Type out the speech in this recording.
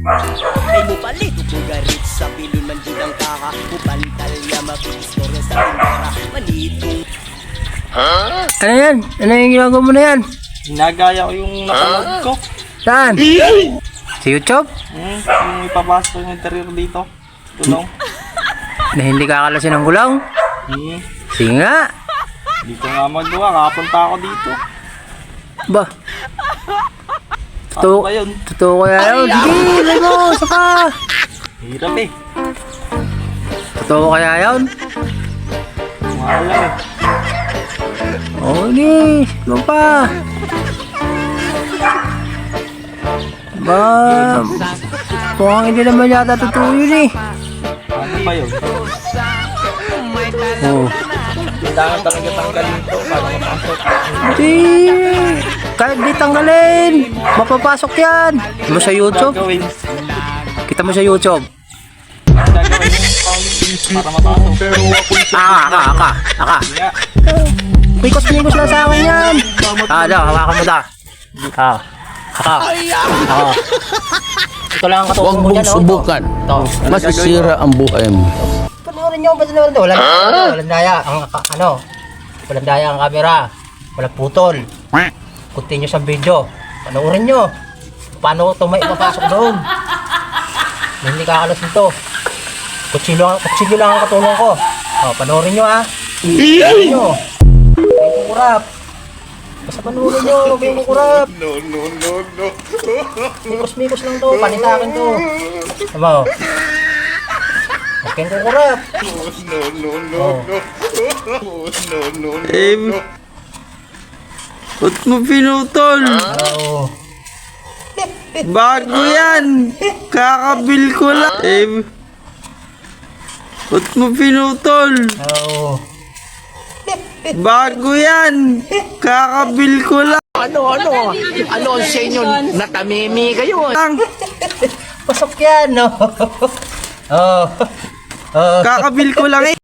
Ay mo palit bugarit sa pilon man din ang kaka Upantal ya mag-istorya sa tindera Manitong Ano yan? Ano yung ginagawa mo na yan? Ginagaya ko yung napanood ko. Saan? Sa YouTube? Yung ipapasok ko yung interior dito. Tulong. Na hindi kakalasin ng gulong? Sige nga. Dito nga magawa. Nakapunta ako dito. Ba? Ano Totoo, ba yun? totoo kaya yun? Sige, lay mo, saka. Hirap eh. Totoo kaya yun? Mahal lang eh. Oo, sige. Ano pa? Ba? Mukhang hindi naman yata totoo yun eh. Ano ba yun? Oo. Kailangan talaga tanggalin ito para mapasok. Hindi. Kahit di tanggalin. Mapapasok yan. Kita mo sa YouTube? Gagawin. Kita mo sa YouTube. Gagawin yung para mapasok. Aka. Kaya, Mikos-mikos lang sa akin yan. Hawakan mo da. Aka. Ito lang ang katulong Huwag mo mong dyan. subukan. Ito. Masisira ang buhay mo. Panoorin nyo ba ito? Walang daya. Walang daya ang camera. Walang putol. Continuous ang video. Panoorin nyo. Paano ito may ipapasok doon? Hindi kakalas nito. Kutsilyo lang ang katulong ko. Panoorin nyo ha. Panoorin nyo. Kayo kukurap. Basta panoorin nyo. Kayo kukurap. No. Mikos-mikos lang to. Panitakin to. Tama o. Kayo kukurap. ba't mo pinutol? Oo. Bago yan! Kakabil ko lang! Ba't mo pinutol? Oo. Bago yan! Kakabil ko lang! Ano ang sa inyo? Natamimi kayo. Pasok yan, no? Oo. Kakabil ko lang eh!